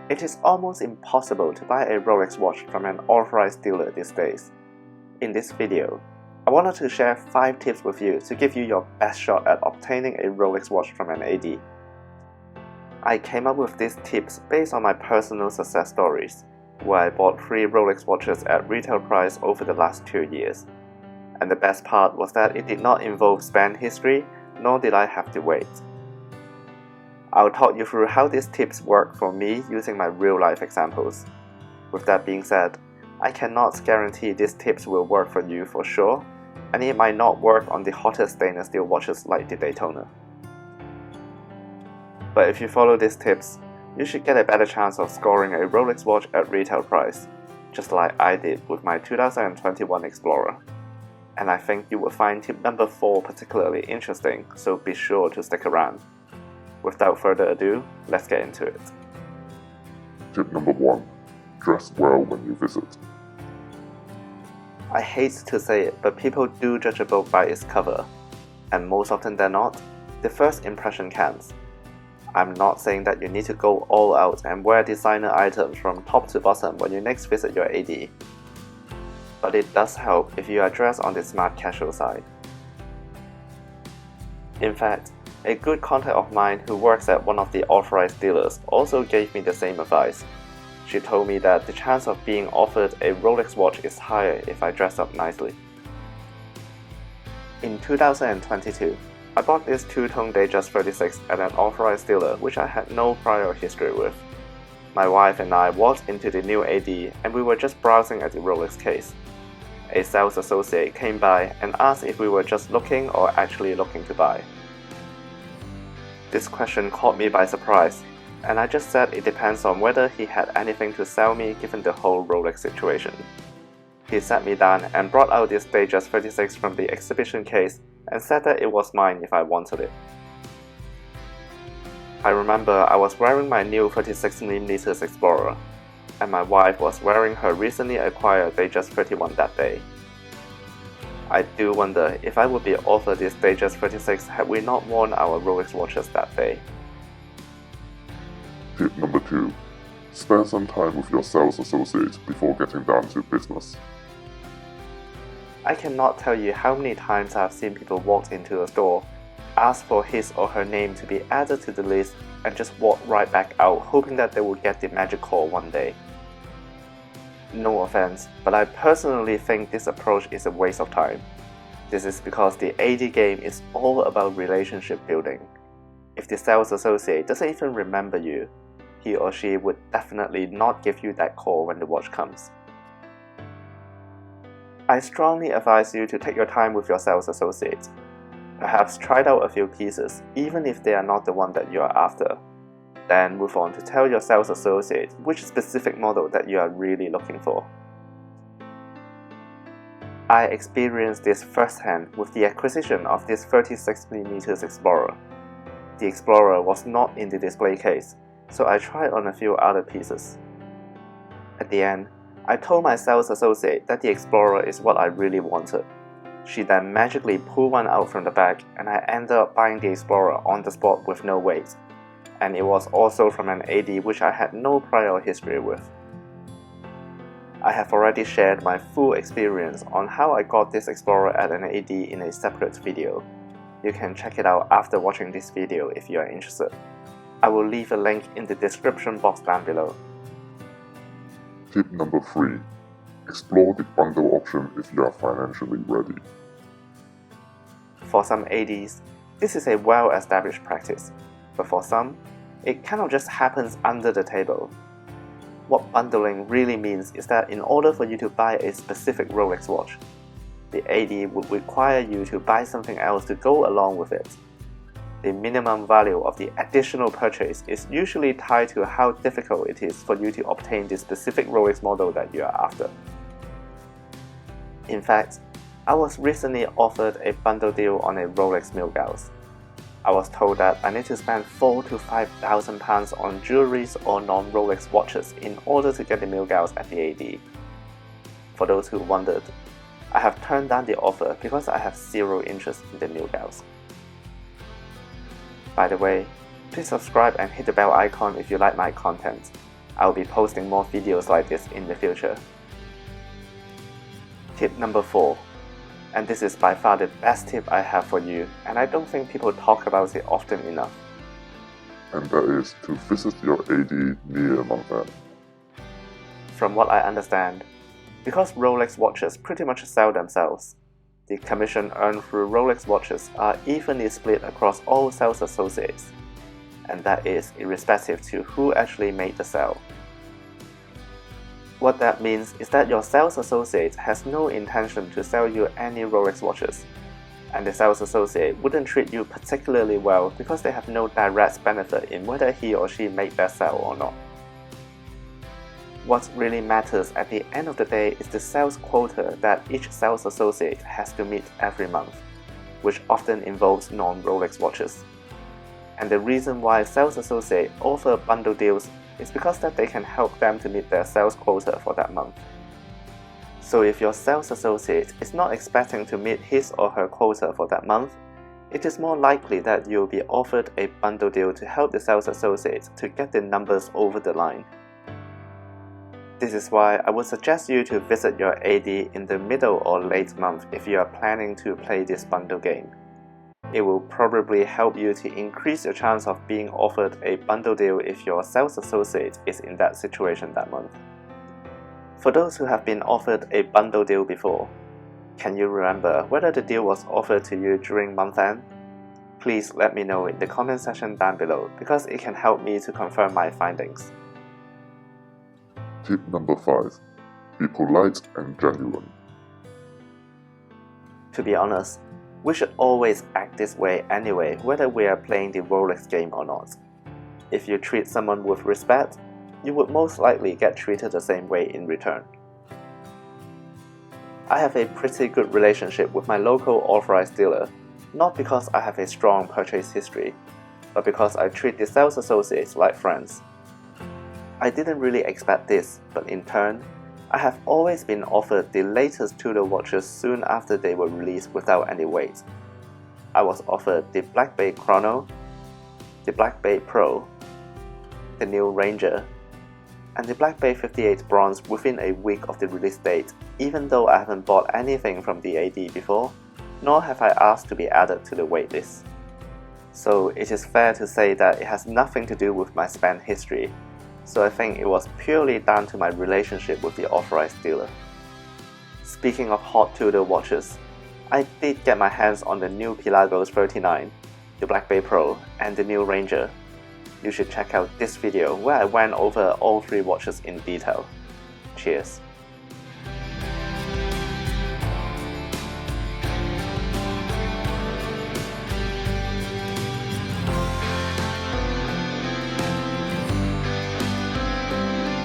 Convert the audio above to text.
It is almost impossible to buy a Rolex watch from an authorized dealer these days. In this video, I wanted to share 5 tips with you to give you your best shot at obtaining a Rolex watch from an AD. I came up with these tips based on my personal success stories, where I bought 3 Rolex watches at retail price over the last 2 years. And the best part was that it did not involve spend history, nor did I have to wait. I'll talk you through how these tips work for me using my real-life examples. With that being said, I cannot guarantee these tips will work for you for sure, and it might not work on the hottest stainless steel watches like the Daytona. But if you follow these tips, you should get a better chance of scoring a Rolex watch at retail price, just like I did with my 2021 Explorer. And I think you will find tip number 4 particularly interesting, so be sure to stick around. Without further ado, let's get into it. Tip number 1. Dress well when you visit. I hate to say it, but people do judge a book by its cover, and most often than not, the first impression counts. I'm not saying that you need to go all out and wear designer items from top to bottom when you next visit your AD, but it does help if you are dressed on the smart casual side. In fact, a good contact of mine who works at one of the authorized dealers also gave me the same advice. She told me that the chance of being offered a Rolex watch is higher if I dress up nicely. In 2022, I bought this two-tone Datejust 36 at an authorized dealer which I had no prior history with. My wife and I walked into the new AD and we were just browsing at the Rolex case. A sales associate came by and asked if we were just looking or actually looking to buy. This question caught me by surprise, and I just said it depends on whether he had anything to sell me given the whole Rolex situation. He sat me down and brought out this Datejust 36 from the exhibition case and said that it was mine if I wanted it. I remember I was wearing my new 36mm Explorer, and my wife was wearing her recently acquired Datejust 31 that day. I do wonder if I would be offered this Datejust 36 had we not worn our Rolex watches that day. Tip number 2. Spend some time with your sales associate before getting down to business. I cannot tell you how many times I have seen people walk into a store, ask for his or her name to be added to the list, and just walk right back out hoping that they will get the magic call one day. No offense, but I personally think this approach is a waste of time. This is because the AD game is all about relationship building. If the sales associate doesn't even remember you, he or she would definitely not give you that call when the watch comes. I strongly advise you to take your time with your sales associate. Perhaps try out a few pieces, even if they are not the one that you are after. Then move on to tell your sales associate which specific model that you are really looking for. I experienced this firsthand with the acquisition of this 36mm Explorer. The Explorer was not in the display case, so I tried on a few other pieces. At the end, I told my sales associate that the Explorer is what I really wanted. She then magically pulled one out from the bag and I ended up buying the Explorer on the spot with no wait. And it was also from an AD which I had no prior history with. I have already shared my full experience on how I got this Explorer at an AD in a separate video. You can check it out after watching this video if you are interested. I will leave a link in the description box down below. Tip number 3. Explore the bundle option if you are financially ready. For some ADs, this is a well-established practice, but for some, it kind of just happens under the table. What bundling really means is that in order for you to buy a specific Rolex watch, the AD would require you to buy something else to go along with it. The minimum value of the additional purchase is usually tied to how difficult it is for you to obtain the specific Rolex model that you are after. In fact, I was recently offered a bundle deal on a Rolex Milgauss. I was told that I need to spend £4,000 to £5,000 on jewelries or non-Rolex watches in order to get the Milgauss at the AD. For those who wondered, I have turned down the offer because I have zero interest in the Milgauss. By the way, please subscribe and hit the bell icon if you like my content. I'll be posting more videos like this in the future. Tip number 4, and this is by far the best tip I have for you, and I don't think people talk about it often enough. And that is to visit your AD near month end. From what I understand, because Rolex watches pretty much sell themselves, the commission earned through Rolex watches are evenly split across all sales associates, and that is irrespective to who actually made the sale. What that means is that your sales associate has no intention to sell you any Rolex watches, and the sales associate wouldn't treat you particularly well because they have no direct benefit in whether he or she made that sale or not. What really matters at the end of the day is the sales quota that each sales associate has to meet every month, which often involves non-Rolex watches. And the reason why sales associates offer bundle deals is because that they can help them to meet their sales quota for that month. So if your sales associate is not expecting to meet his or her quota for that month, it is more likely that you'll be offered a bundle deal to help the sales associate to get the numbers over the line. This is why I would suggest you to visit your AD in the middle or late month if you are planning to play this bundle game. It will probably help you to increase your chance of being offered a bundle deal if your sales associate is in that situation that month. For those who have been offered a bundle deal before, can you remember whether the deal was offered to you during month end? Please let me know in the comment section down below because it can help me to confirm my findings. Tip number 5. Be polite and genuine. To be honest, we should always act this way anyway, whether we are playing the Rolex game or not. If you treat someone with respect, you would most likely get treated the same way in return. I have a pretty good relationship with my local authorized dealer, not because I have a strong purchase history, but because I treat the sales associates like friends. I didn't really expect this, but in turn, I have always been offered the latest Tudor watches soon after they were released without any wait. I was offered the Black Bay Chrono, the Black Bay Pro, the new Ranger, and the Black Bay 58 Bronze within a week of the release date, even though I haven't bought anything from the AD before, nor have I asked to be added to the waitlist. So it is fair to say that it has nothing to do with my spend history, so I think it was purely down to my relationship with the authorized dealer. Speaking of hot Tudor watches, I did get my hands on the new Pelagos 39, the Black Bay Pro, and the new Ranger. You should check out this video where I went over all 3 watches in detail. Cheers!